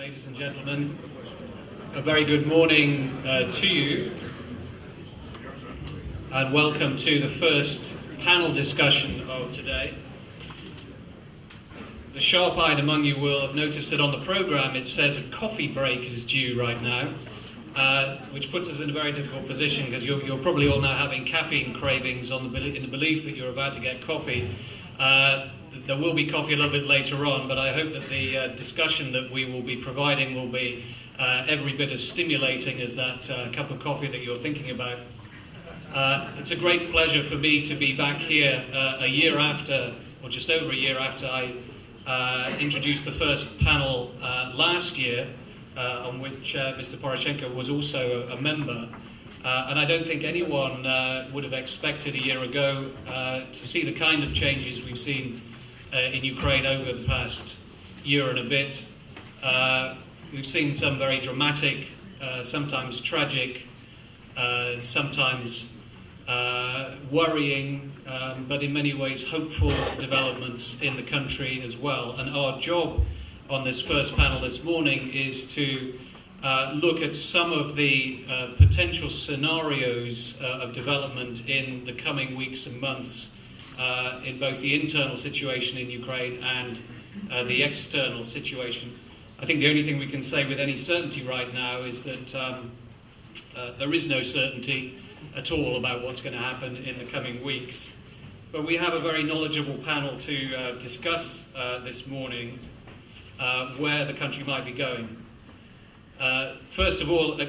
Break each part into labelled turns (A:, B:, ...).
A: Ladies and gentlemen, a very good morning to you, and welcome to the first panel discussion of today. The sharp-eyed among you will have noticed that on the programme it says a coffee break is due right now, which puts us in a very difficult position because you're probably all now having caffeine cravings in the belief that you're about to get coffee. There will be coffee a little bit later on, but I hope that the discussion that we will be providing will be every bit as stimulating as that cup of coffee that you're thinking about. It's a great pleasure for me to be back here a year after, or just over a year after I introduced the first panel last year, on which Mr. Poroshenko was also a member. And I don't think anyone would have expected a year ago to see the kind of changes we've seen in Ukraine over the past year and a bit. We've seen some very dramatic, sometimes tragic, sometimes worrying, but in many ways hopeful developments in the country as well. And our job on this first panel this morning is to look at some of the potential scenarios of development in the coming weeks and months in both the internal situation in Ukraine and the external situation. I think the only thing we can say with any certainty right now is that there is no certainty at all about what's going to happen in the coming weeks. But we have a very knowledgeable panel to discuss this morning where the country might be going. First of all,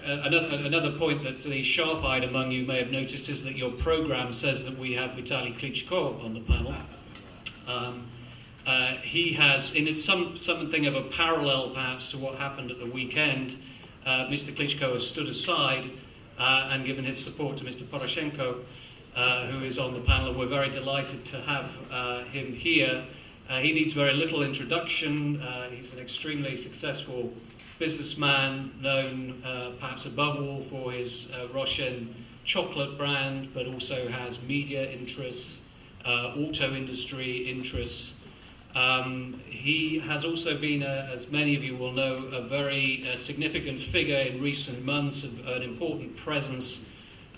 A: another point that the sharp-eyed among you may have noticed is that your programme says that we have Vitaly Klitschko on the panel. He has, in it, something of a parallel perhaps to what happened at the weekend. Mr. Klitschko has stood aside and given his support to Mr. Poroshenko, who is on the panel. We're very delighted to have him here. He needs very little introduction. He's an extremely successful businessman, known perhaps above all for his Russian chocolate brand, but also has media interests, auto industry interests. He has also been, as many of you will know, a very significant figure in recent months, an important presence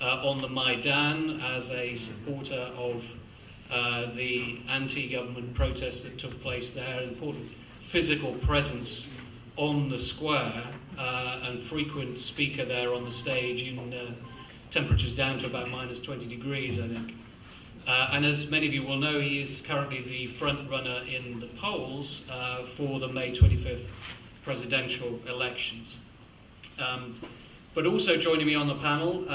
A: on the Maidan as a supporter of the anti-government protests that took place there, an important physical presence on the square, and frequent speaker there on the stage in temperatures down to about minus 20 degrees, I think. And as many of you will know, he is currently the front runner in the polls for the May 25th presidential elections. But also joining me on the panel,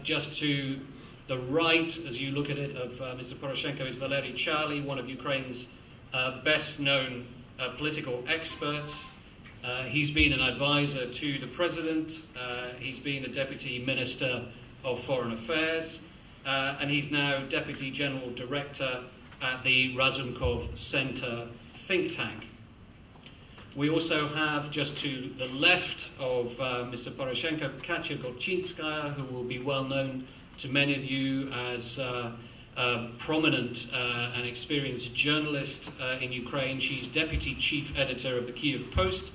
A: just to the right, as you look at it, of Mr. Poroshenko is Valery Charly, one of Ukraine's best-known political experts. He's been an advisor to the president, he's been a deputy minister of foreign affairs, and he's now deputy general director at the Razumkov Center think tank. We also have, just to the left of Mr. Poroshenko, Katya Golchinskaya, who will be well known to many of you as a prominent and experienced journalist in Ukraine. She's deputy chief editor of the Kyiv Post,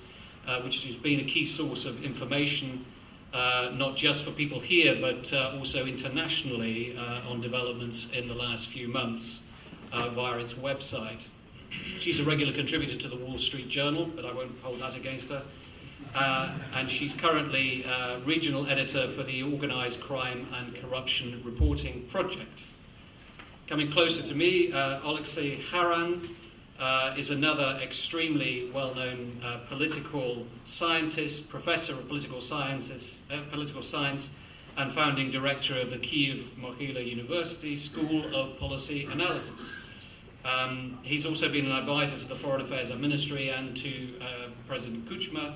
A: which has been a key source of information, not just for people here, but also internationally on developments in the last few months via its website. She's a regular contributor to the Wall Street Journal, but I won't hold that against her. And she's currently regional editor for the Organised Crime and Corruption Reporting Project. Coming closer to me, Alexei Haran is another extremely well-known political scientist, professor of political science, and founding director of the Kyiv Mohyla University School of Policy Analysis. He's also been an advisor to the Foreign Affairs Ministry and to President Kuchma,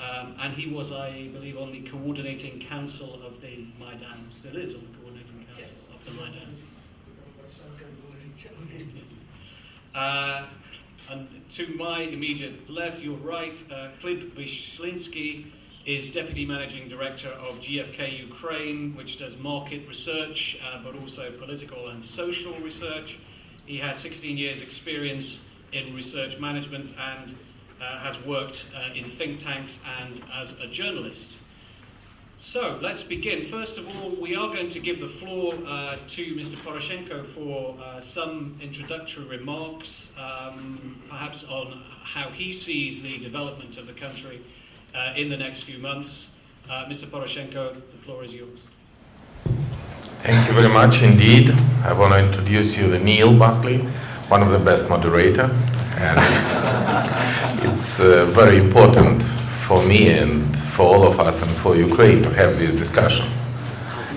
A: and he was, I believe, on the coordinating council of the Maidan, still is on the coordinating council of the Maidan. And to my immediate left, your right, Klib Vyshlinsky is Deputy Managing Director of GFK Ukraine, which does market research, but also political and social research. He has 16 years experience in research management and has worked in think tanks and as a journalist. So let's begin. First of all, we are going to give the floor to Mr. Poroshenko for some introductory remarks, perhaps on how he sees the development of the country in the next few months. Mr. Poroshenko, the floor is yours.
B: Thank you very much indeed. I want to introduce you to Neil Buckley, one of the best moderators, and it's very important for me and for all of us and for Ukraine to have this discussion.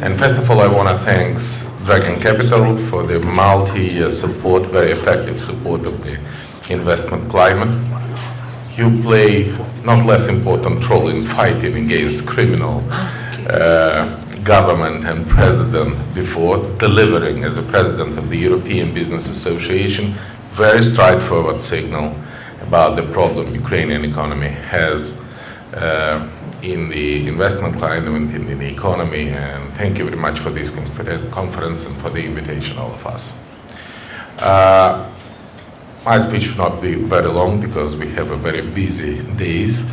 B: And first of all, I want to thank Dragon Capital for the multi-year support, very effective support of the investment climate. You play not less important role in fighting against criminal government and president before, delivering as a president of the European Business Association very straightforward signal about the problem Ukrainian economy has in the investment climate, in the economy, and thank you very much for this conference and for the invitation, all of us. My speech will not be very long because we have a very busy days,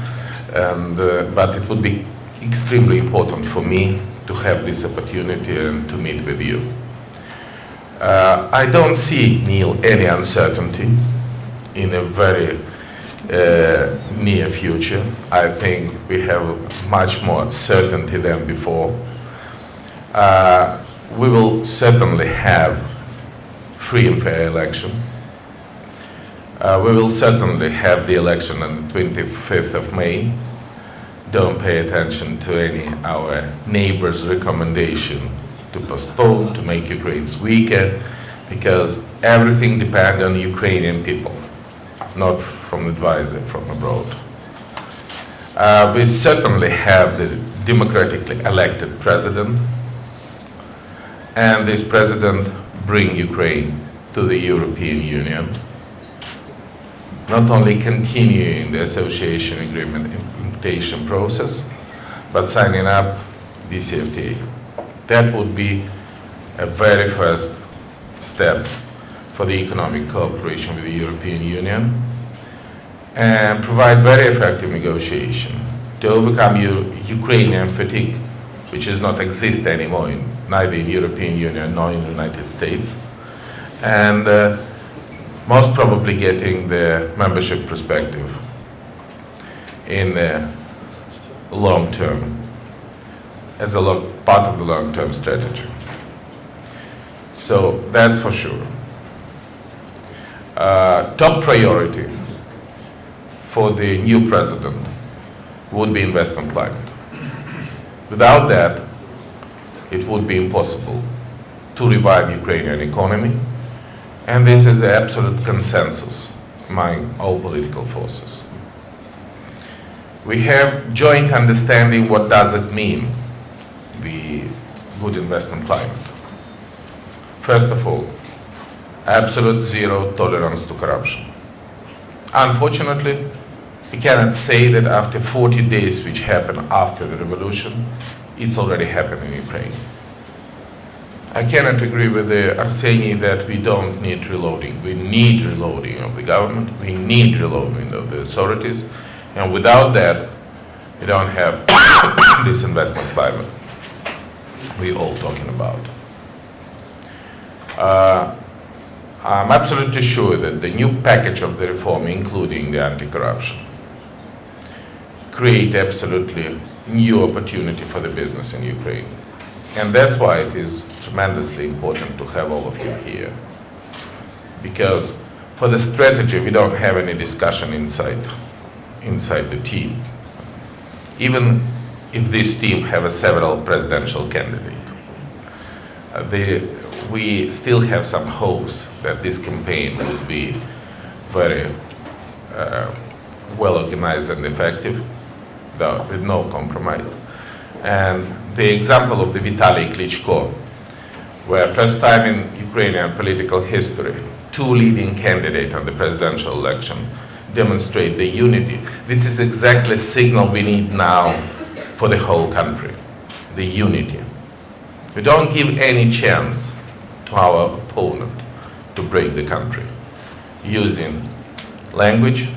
B: and, but it would be extremely important for me to have this opportunity and to meet with you. I don't see, Neil, any uncertainty in a very near future. I think we have much more certainty than before. We will certainly have free and fair election. We will certainly have the election on the 25th of May. Don't pay attention to any of our neighbors' recommendation to postpone, to make Ukraine weaker, because everything depends on Ukrainian people, not from advisor from abroad. We certainly have the democratically elected president, and this president bring Ukraine to the European Union, not only continuing the association agreement implementation process, but signing up DCFTA. That would be a very first step for the economic cooperation with the European Union and provide very effective negotiation to overcome Ukrainian fatigue, which does not exist anymore in neither in European Union nor in the United States, and most probably getting the membership perspective in the long term, as a part of the long-term strategy. So that's for sure. Top priority for the new president would be investment climate. Without that, it would be impossible to revive Ukrainian economy, and this is the absolute consensus among all political forces. We have joint understanding what does it mean, the good investment climate. First of all, absolute zero tolerance to corruption. Unfortunately, we cannot say that after 40 days, which happened after the revolution, it's already happened in Ukraine. I cannot agree with Arseny that we don't need reloading. We need reloading of the government, we need reloading of the authorities, and without that, we don't have this investment climate we're all talking about. I'm absolutely sure that the new package of the reform, including the anti-corruption, create absolutely new opportunity for the business in Ukraine. And that's why it is tremendously important to have all of you here. Because for the strategy, we don't have any discussion inside the team. Even if this team have several presidential candidates, we still have some hopes that this campaign will be very well organized and effective, with no compromise. And the example of the Vitaly Klitschko, where first time in Ukrainian political history, two leading candidates on the presidential election demonstrate the unity. This is exactly a signal we need now for the whole country, the unity. We don't give any chance to our opponent to break the country using language,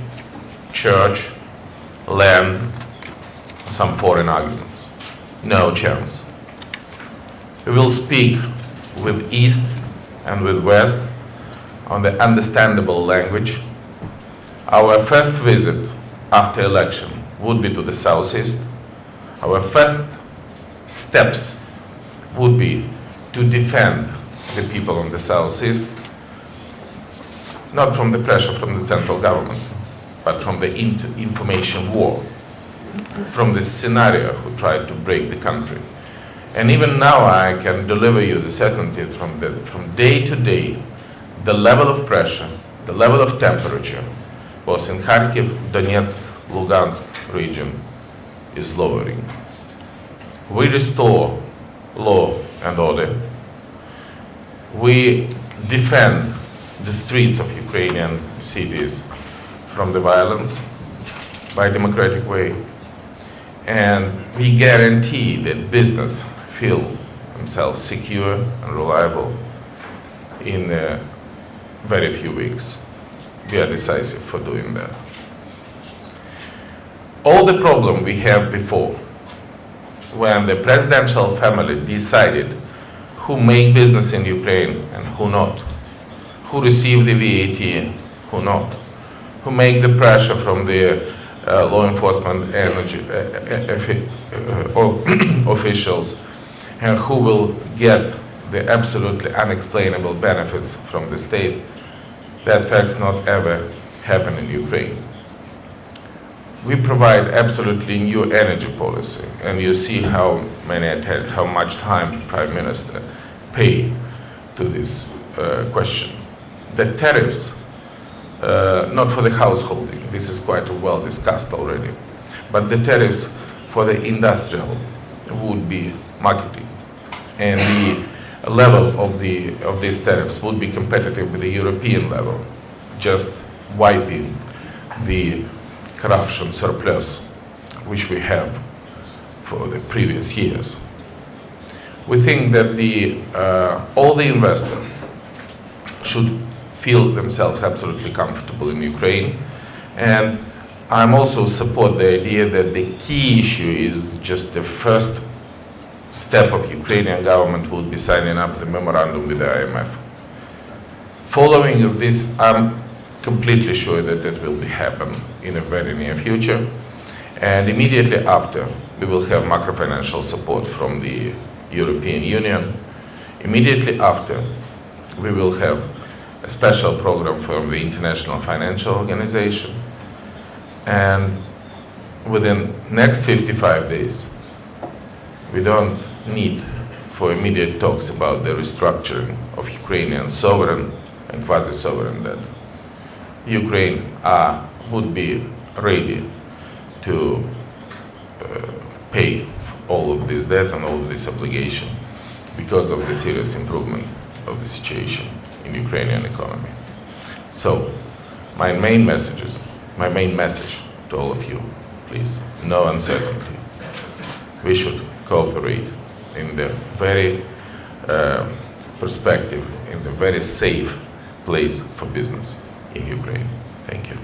B: church, land, some foreign arguments. No chance. We will speak with East and with West on the understandable language. Our first visit after election would be to the Southeast. Our first steps would be to defend the people on the Southeast, not from the pressure from the central government, but from the information war, from the scenario who tried to break the country. And even now I can deliver you the certainty from day to day, the level of pressure, the level of temperature, both in Kharkiv, Donetsk, Lugansk region, is lowering. We restore law and order. We defend the streets of Ukrainian cities from the violence by democratic way. And we guarantee that business feel themselves secure and reliable in very few weeks. We are decisive for doing that. All the problem we have before, when the presidential family decided who make business in Ukraine and who not, who receive the VAT, who not, who make the pressure from the law enforcement officials, and who will get the absolutely unexplainable benefits from the state, that facts not ever happen in Ukraine. We provide absolutely new energy policy, and you see how much time Prime Minister pay to this question. The tariffs, not for the householding, this is quite well discussed already, but the tariffs for the industrial would be marketing, and the level of these tariffs would be competitive with the European level, just wiping the corruption surplus which we have for the previous years. We think that all the investors should feel themselves absolutely comfortable in Ukraine, and I'm also support the idea that the key issue is just the first step of Ukrainian government would be signing up the memorandum with the IMF. Following of this, I'm completely sure that it will happen in a very near future, and immediately after we will have macro-financial support from the European Union. Immediately after we will have a special program from the International Financial Organization, and within next 55 days we don't need for immediate talks about the restructuring of Ukrainian sovereign and quasi-sovereign debt. Ukraine would be ready to pay all of this debt and all of this obligation because of the serious improvement of the situation in Ukrainian economy. So my main message to all of you, please, no uncertainty. We should cooperate in the very perspective, in the very safe place for business in Ukraine. Thank you.